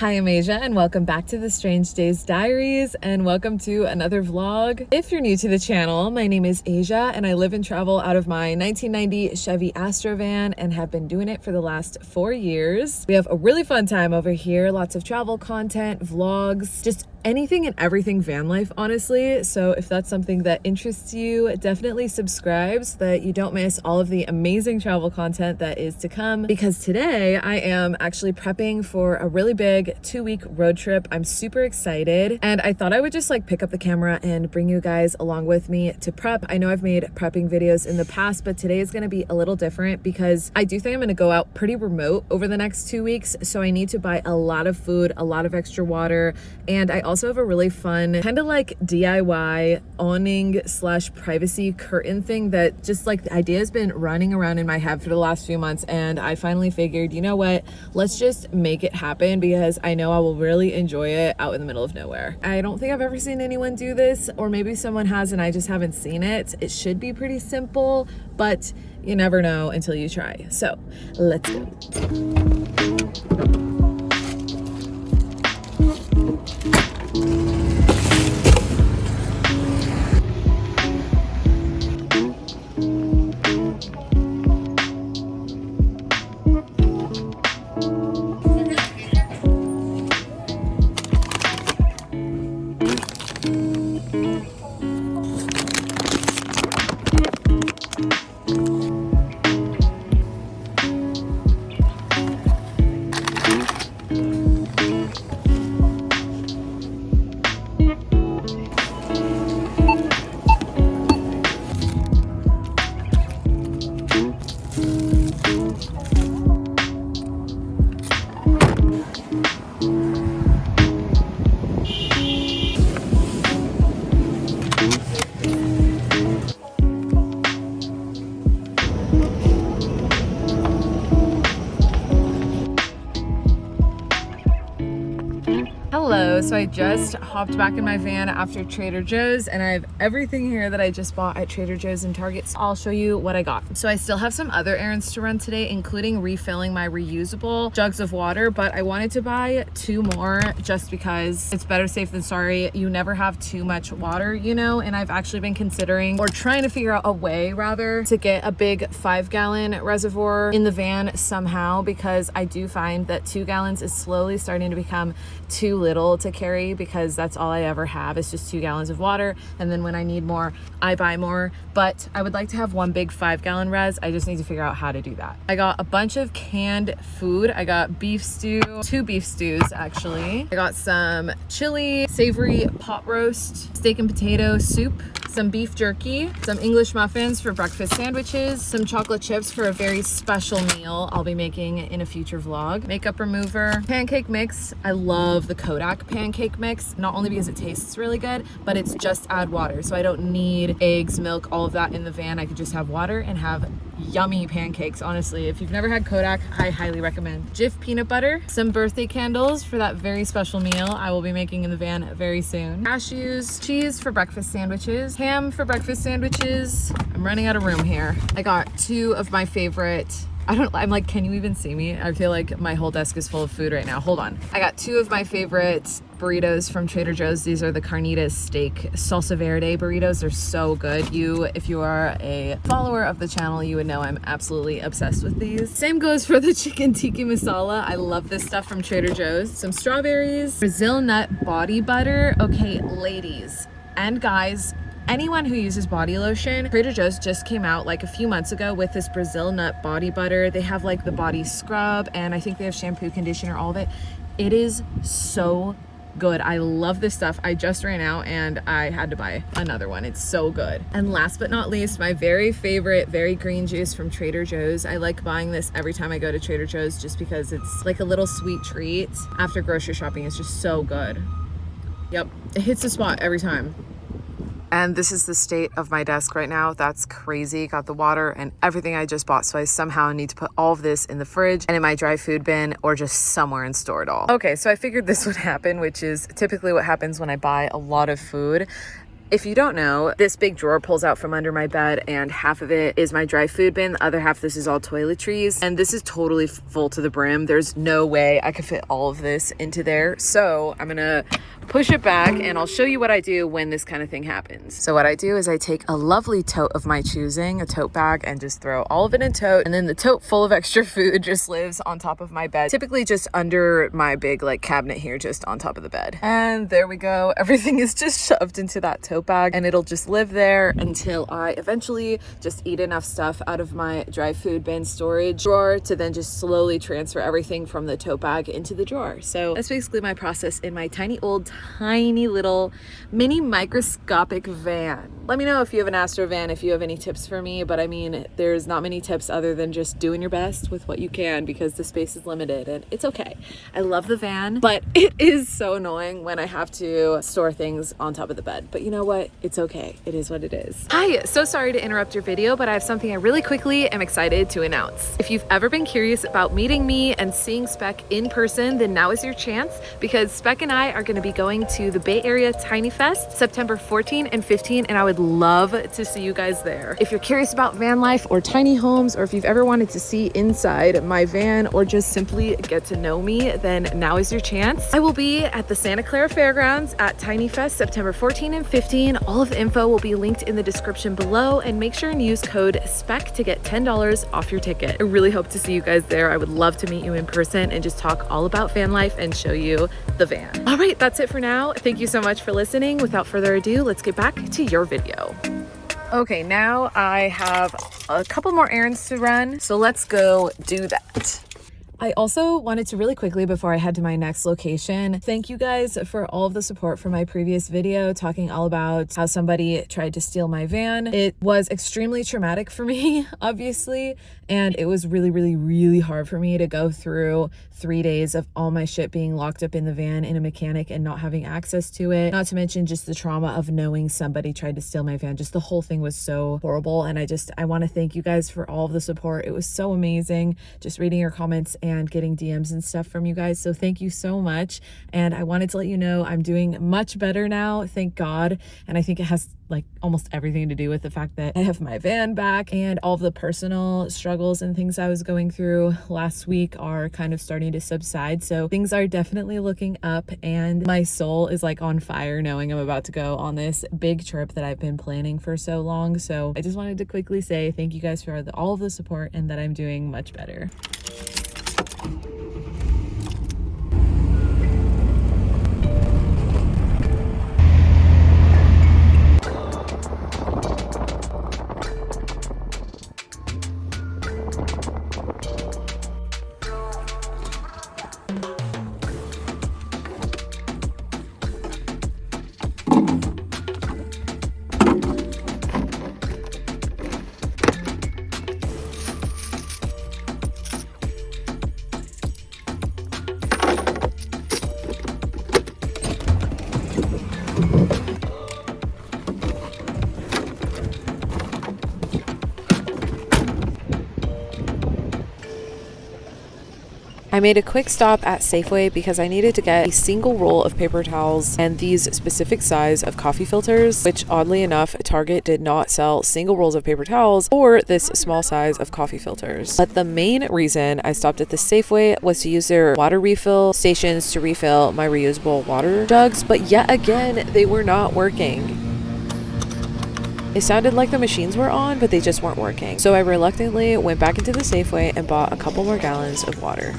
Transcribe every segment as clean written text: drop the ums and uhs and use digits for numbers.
Hi, I'm Asia and welcome back to the Strange Days Diaries and welcome to another vlog. If you're new to the channel, my name is Asia and I live and travel out of my 1990 Chevy Astro van and have been doing it for the last 4 years. We have a really fun time over here, lots of travel content, vlogs, just anything and everything van life, honestly. So if that's something that interests you, definitely subscribe so that you don't miss all of the amazing travel content that is to come, because today I am actually prepping for a really big 2-week road trip. I'm super excited and I thought I would just like pick up the camera and bring you guys along with me to prep. I know I've made prepping videos in the past, but today is going to be a little different because I do think I'm going to go out pretty remote over the next 2 weeks. So I need to buy a lot of food, a lot of extra water, and I also have a really fun kind of like DIY awning / privacy curtain thing that just like the idea has been running around in my head for the last few months, and I finally figured, you know what, let's just make it happen because I know I will really enjoy it out in the middle of nowhere. I don't think I've ever seen anyone do this, or maybe someone has and I just haven't seen it. It should be pretty simple, but you never know until you try. So let's go. Hello, so I just hopped back in my van after Trader Joe's and I have everything here that I just bought at Trader Joe's and Target. So I'll show you what I got. So I still have some other errands to run today, including refilling my reusable jugs of water, but I wanted to buy 2 more just because it's better safe than sorry. You never have too much water, you know, and I've actually been considering or trying to figure out a way rather to get a big 5-gallon reservoir in the van somehow, because I do find that 2 gallons is slowly starting to become too little to carry, because that's all I ever have is just 2 gallons of water, and then when I need more I buy more. But I would like to have one big 5-gallon res. I just need to figure out how to do that. I got a bunch of canned food. I got beef stew, 2 beef stews actually. I got some chili, savory pot roast, steak and potato soup, some beef jerky, some English muffins for breakfast sandwiches, some chocolate chips for a very special meal I'll be making in a future vlog, makeup remover, pancake mix. I love the Kodak pancake mix, not only because it tastes really good, but it's just add water. So I don't need eggs, milk, all of that in the van. I could just have water and have yummy pancakes. Honestly, if you've never had Kodak, I highly recommend. Jif peanut butter, some birthday candles for that very special meal I will be making in the van very soon, cashews, cheese for breakfast sandwiches, ham for breakfast sandwiches. I'm running out of room here. I got 2 of my favorite, I'm like, can you even see me? I feel like my whole desk is full of food right now. Hold on. I got 2 of my favorite burritos from Trader Joe's. These are the carnitas steak salsa verde burritos. They're so good. If you are a follower of the channel, you would know I'm absolutely obsessed with these. Same goes for the chicken tikka masala. I love this stuff from Trader Joe's. Some strawberries, Brazil nut body butter. Okay, ladies and guys, anyone who uses body lotion, Trader Joe's just came out like a few months ago with this Brazil nut body butter. They have like the body scrub, and I think they have shampoo, conditioner, all of it. It is so good. I love this stuff. I just ran out and I had to buy another one. It's so good. And last but not least, my very favorite very green juice from Trader Joe's. I like buying this every time I go to Trader Joe's just because it's like a little sweet treat after grocery shopping. It's just so good. Yep, it hits the spot every time. And this is the state of my desk right now. That's crazy. Got the water and everything I just bought. So I somehow need to put all of this in the fridge and in my dry food bin, or just somewhere and store it all. Okay, so I figured this would happen, which is typically what happens when I buy a lot of food. If you don't know, this big drawer pulls out from under my bed and half of it is my dry food bin. The other half, this is all toiletries, and this is totally full to the brim. There's no way I could fit all of this into there. So I'm gonna push it back and I'll show you what I do when this kind of thing happens. So what I do is I take a lovely tote of my choosing, a tote bag, and just throw all of it in tote. And then the tote full of extra food just lives on top of my bed, typically just under my big like cabinet here, just on top of the bed. And there we go. Everything is just shoved into that tote bag and it'll just live there until I eventually just eat enough stuff out of my dry food bin storage drawer to then just slowly transfer everything from the tote bag into the drawer. So that's basically my process in my tiny little mini microscopic van. Let me know if you have an Astro van, if you have any tips for me, but I mean, there's not many tips other than just doing your best with what you can because the space is limited and it's okay. I love the van, but it is so annoying when I have to store things on top of the bed. But you know what? It's okay. It is what it is. Hi, so sorry to interrupt your video, but I have something I really quickly am excited to announce. If you've ever been curious about meeting me and seeing Spec in person, then now is your chance because Spec and I are going to be going to the Bay Area Tiny Fest September 14 and 15, and I would love to see you guys there. If you're curious about van life or tiny homes, or if you've ever wanted to see inside my van or just simply get to know me, then now is your chance. I will be at the Santa Clara Fairgrounds at Tiny Fest September 14 and 15. All of the info will be linked in the description below, and make sure and use code SPEC to get $10 off your ticket. I really hope to see you guys there. I would love to meet you in person and just talk all about van life and show you the van. All right, that's it for now. Thank you so much for listening. Without further ado, let's get back to your video. Okay, now I have a couple more errands to run, so let's go do that. I also wanted to really quickly, before I head to my next location, thank you guys for all of the support from my previous video talking all about how somebody tried to steal my van. It was extremely traumatic for me, obviously, and it was really hard for me to go through 3 days of all my shit being locked up in the van in a mechanic and not having access to it. Not to mention just the trauma of knowing somebody tried to steal my van. Just the whole thing was so horrible, and I want to thank you guys for all of the support. It was so amazing just reading your comments and getting DMs and stuff from you guys. So thank you so much. And I wanted to let you know I'm doing much better now, thank God. And I think it has like almost everything to do with the fact that I have my van back, and all of the personal struggles and things I was going through last week are kind of starting to subside. So things are definitely looking up, and my soul is like on fire knowing I'm about to go on this big trip that I've been planning for so long. So I just wanted to quickly say thank you guys for all of the support and that I'm doing much better. I made a quick stop at Safeway because I needed to get a single roll of paper towels and these specific size of coffee filters, which oddly enough, Target did not sell single rolls of paper towels or this small size of coffee filters. But the main reason I stopped at the Safeway was to use their water refill stations to refill my reusable water jugs, but yet again, they were not working. It sounded like the machines were on, but they just weren't working. So I reluctantly went back into the Safeway and bought a couple more gallons of water.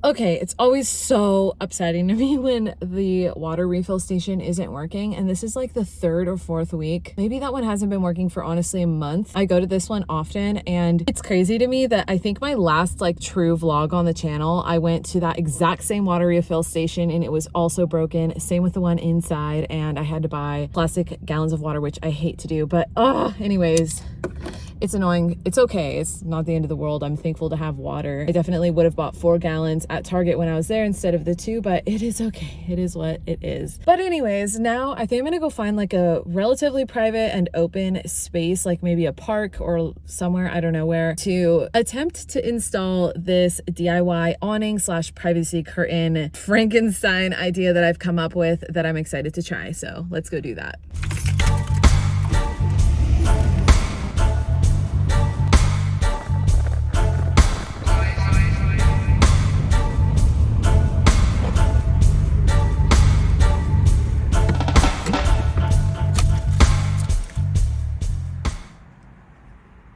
Okay, it's always so upsetting to me when the water refill station isn't working, and this is like the 3rd or 4th week. Maybe that one hasn't been working for honestly a month. I go to this one often, and it's crazy to me that I think my last like true vlog on the channel, I went to that exact same water refill station and it was also broken. Same with the one inside, and I had to buy plastic gallons of water, which I hate to do, but anyways, It's annoying. It's okay. It's not the end of the world. I'm thankful to have water. I definitely would have bought 4 gallons at Target when I was there instead of the 2, but it is okay. It is what it is. But anyways, now I think I'm gonna go find like a relatively private and open space, like maybe a park or somewhere, I don't know where, to attempt to install this DIY awning / privacy curtain Frankenstein idea that I've come up with that I'm excited to try. So let's go do that.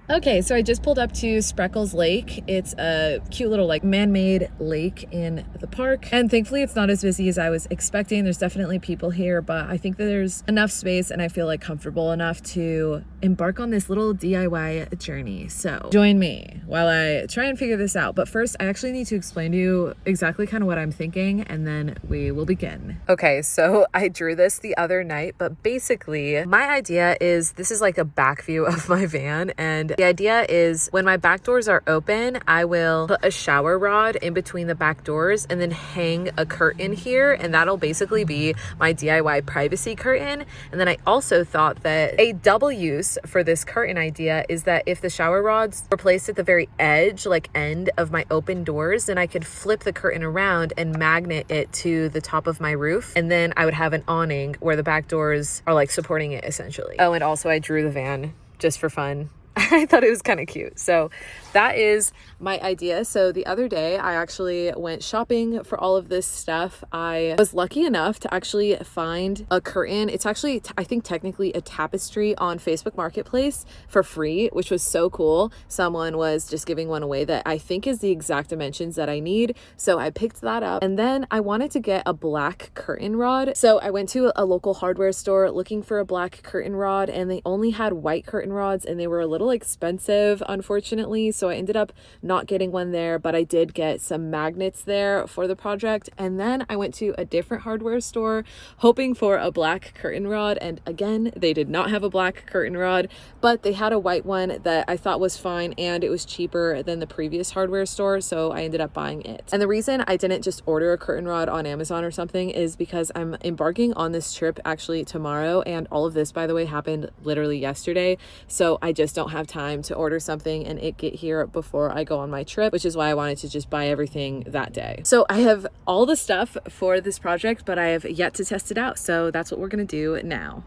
Okay, so I just pulled up to Spreckles Lake. It's a cute little like man-made lake in the park. And thankfully it's not as busy as I was expecting. There's definitely people here, but I think that there's enough space and I feel like comfortable enough to embark on this little DIY journey. So join me while I try and figure this out. But first, I actually need to explain to you exactly kind of what I'm thinking and then we will begin. Okay, so I drew this the other night, but basically my idea is this is like a back view of my van, and the idea is when my back doors are open, I will put a shower rod in between the back doors and then hang a curtain here, and that'll basically be my DIY privacy curtain. And then I also thought that a double use for this curtain idea is that if the shower rods were placed at the very edge, like end of my open doors, then I could flip the curtain around and magnet it to the top of my roof, and then I would have an awning where the back doors are like supporting it essentially. Oh, and also I drew the van just for fun. I thought it was kind of cute. So that is my idea. So the other day I actually went shopping for all of this stuff. I was lucky enough to actually find a curtain. It's actually, I think technically a tapestry on Facebook Marketplace for free, which was so cool. Someone was just giving one away that I think is the exact dimensions that I need. So I picked that up, and then I wanted to get a black curtain rod. So I went to a local hardware store looking for a black curtain rod, and they only had white curtain rods and they were a little expensive, unfortunately. So I ended up not getting one there, but I did get some magnets there for the project. And then I went to a different hardware store hoping for a black curtain rod, and again they did not have a black curtain rod, but they had a white one that I thought was fine, and it was cheaper than the previous hardware store, so I ended up buying it. And the reason I didn't just order a curtain rod on Amazon or something is because I'm embarking on this trip actually tomorrow, and all of this, by the way, happened literally yesterday, so I just don't have time to order something and it get here before I go on my trip, which is why I wanted to just buy everything that day. So I have all the stuff for this project, but I have yet to test it out, so that's what we're gonna do now.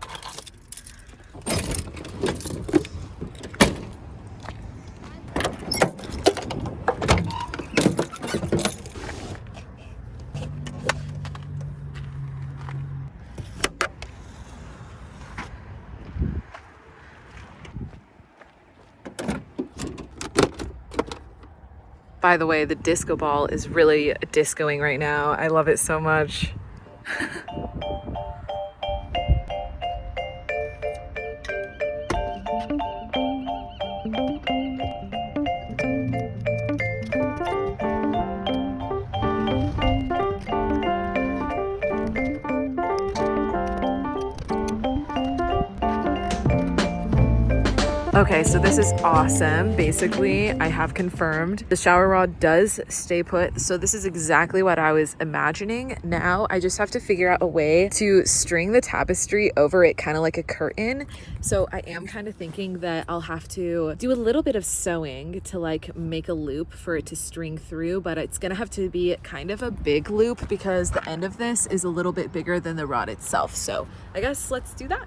By the way, the disco ball is really discoing right now. I love it so much. Okay, so this is awesome. Basically, I have confirmed the shower rod does stay put. So this is exactly what I was imagining. Now I just have to figure out a way to string the tapestry over it, kind of like a curtain. So I am kind of thinking that I'll have to do a little bit of sewing to like make a loop for it to string through, but it's gonna have to be kind of a big loop because the end of this is a little bit bigger than the rod itself. So I guess let's do that.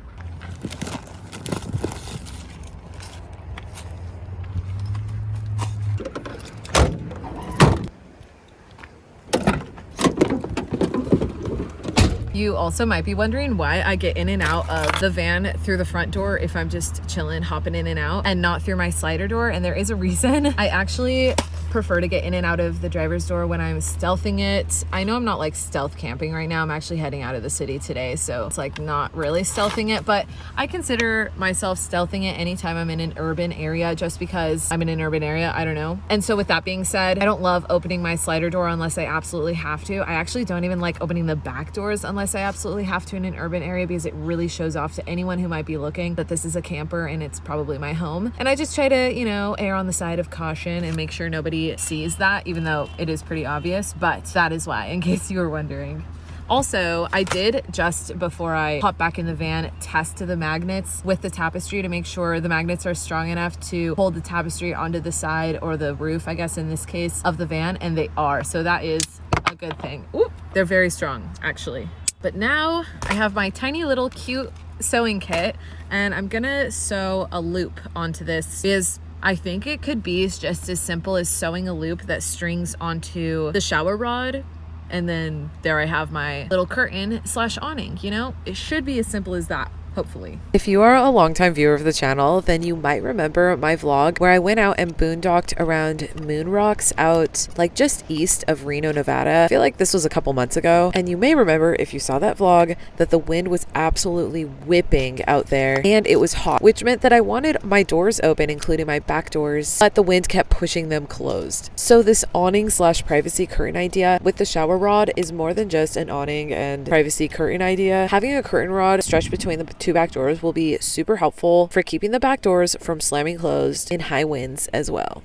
You also might be wondering why I get in and out of the van through the front door if I'm just chilling, hopping in and out, and not through my slider door. And there is a reason. I actually prefer to get in and out of the driver's door when I'm stealthing it. I know I'm not like stealth camping right now. I'm actually heading out of the city today, so it's like not really stealthing it, but I consider myself stealthing it anytime I'm in an urban area, just because I'm in an urban area. I don't know. And so with that being said, I don't love opening my slider door unless I absolutely have to. I actually don't even like opening the back doors unless I absolutely have to in an urban area, because it really shows off to anyone who might be looking that this is a camper and it's probably my home. And I just try to, you know, err on the side of caution and make sure nobody sees that, even though it is pretty obvious. But that is why, in case you were wondering. Also, I did, just before I hop back in the van, test the magnets with the tapestry to make sure the magnets are strong enough to hold the tapestry onto the side, or the roof, I guess in this case, of the van, and they are. So that is a good thing. Ooh, they're very strong, actually. But now I have my tiny little cute sewing kit, and I'm gonna sew a loop onto this, because I think it could be just as simple as sewing a loop that strings onto the shower rod. And then there I have my little curtain / awning, you know? It should be as simple as that, hopefully. If you are a longtime viewer of the channel, then you might remember my vlog where I went out and boondocked around Moon Rocks out like just east of Reno, Nevada. I feel like this was a couple months ago. And you may remember, if you saw that vlog, that the wind was absolutely whipping out there and it was hot, which meant that I wanted my doors open, including my back doors, but the wind kept pushing them closed. So this awning / privacy curtain idea with the shower rod is more than just an awning and privacy curtain idea. Having a curtain rod stretched between the two back doors will be super helpful for keeping the back doors from slamming closed in high winds as well.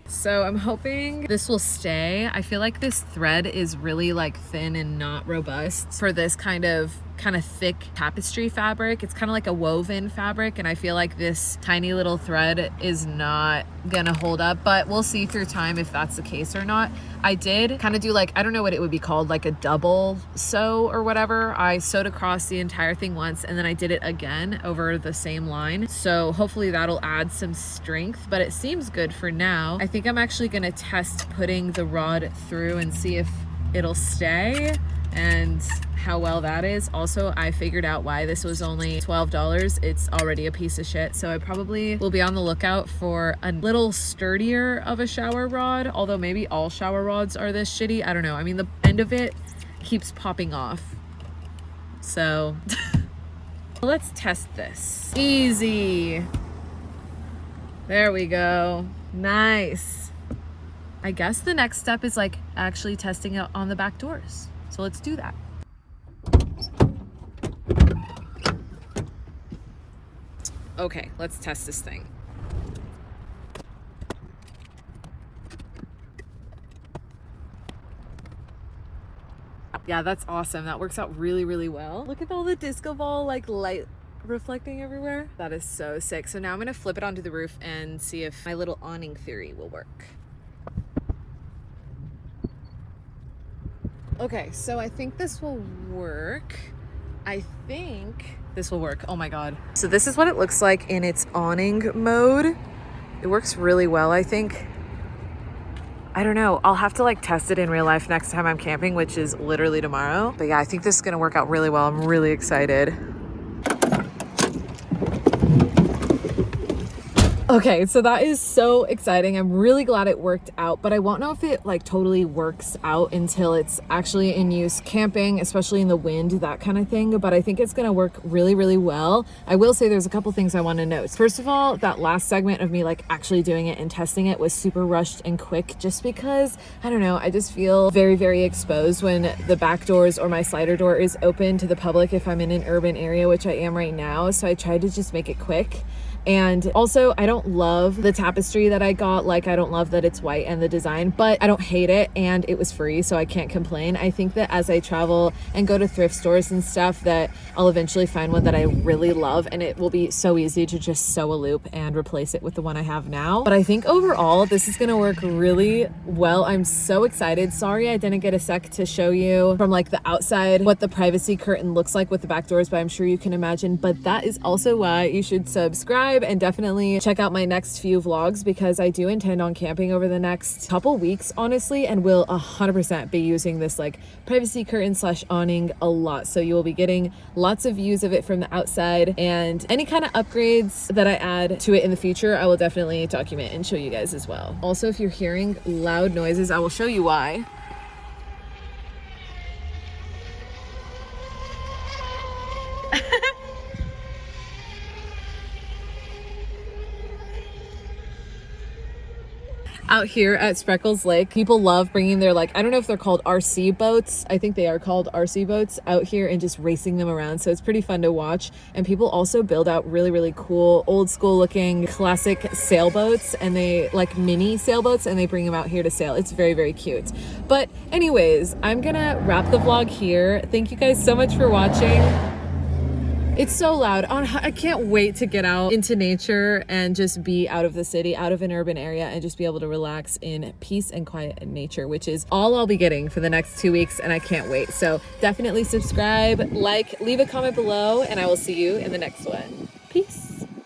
So I'm hoping this will stay. I feel like this thread is really like thin and not robust for this kind of thick tapestry fabric. It's kind of like a woven fabric, and I feel like this tiny little thread is not gonna hold up, but we'll see through time if that's the case or not. I did kind of do like, I don't know what it would be called, like a double sew or whatever. I sewed across the entire thing once and then I did it again over the same line. So hopefully that'll add some strength, but it seems good for now. I think I'm actually gonna test putting the rod through and see if it'll stay and how well that is. Also, I figured out why this was only $12. It's already a piece of shit. So I probably will be on the lookout for a little sturdier of a shower rod, although maybe all shower rods are this shitty. I don't know. I mean, the end of it keeps popping off. So let's test this. Easy. There we go. Nice. I guess the next step is like actually testing it on the back doors. So let's do that. Okay, let's test this thing. Yeah, that's awesome. That works out really, really well. Look at all the disco ball like light reflecting everywhere. That is so sick. So now I'm gonna flip it onto the roof and see if my little awning theory will work. Okay, so I think this will work. I think this will work. Oh my God. So this is what it looks like in its awning mode. It works really well, I think. I don't know. I'll have to like test it in real life next time I'm camping, which is literally tomorrow. But yeah, I think this is gonna work out really well. I'm really excited. Okay, so that is so exciting. I'm really glad it worked out, but I won't know if it like totally works out until it's actually in use camping, especially in the wind, that kind of thing. But I think it's gonna work really, really well. I will say there's a couple things I want to note. First of all, that last segment of me like actually doing it and testing it was super rushed and quick, just because, I don't know, I just feel very, very exposed when the back doors or my slider door is open to the public if I'm in an urban area, which I am right now. So I tried to just make it quick. And also, I don't love the tapestry that I got. Like, I don't love that it's white and the design, but I don't hate it, and it was free, so I can't complain. I think that as I travel and go to thrift stores and stuff, that I'll eventually find one that I really love, and it will be so easy to just sew a loop and replace it with the one I have now. But I think overall, this is gonna work really well. I'm so excited. Sorry I didn't get a sec to show you from like the outside what the privacy curtain looks like with the back doors, but I'm sure you can imagine. But that is also why you should subscribe subscribe and definitely check out my next few vlogs because I do intend on camping over the next couple weeks, honestly, and will 100% be using this like privacy curtain / awning a lot. So you will be getting lots of views of it from the outside, and any kind of upgrades that I add to it in the future, I will definitely document and show you guys as well. Also, if you're hearing loud noises, I will show you why. Out here at Spreckles Lake, people love bringing their, like, I don't know if they're called RC boats. I think they are called RC boats out here and just racing them around. So it's pretty fun to watch. And people also build out really, really cool, old school looking classic sailboats, and they like mini sailboats, and they bring them out here to sail. It's very, very cute. But anyways, I'm gonna wrap the vlog here. Thank you guys so much for watching. It's so loud. I can't wait to get out into nature and just be out of the city, out of an urban area, and just be able to relax in peace and quiet and nature, which is all I'll be getting for the next 2 weeks, and I can't wait. So definitely subscribe, like, leave a comment below, and I will see you in the next one.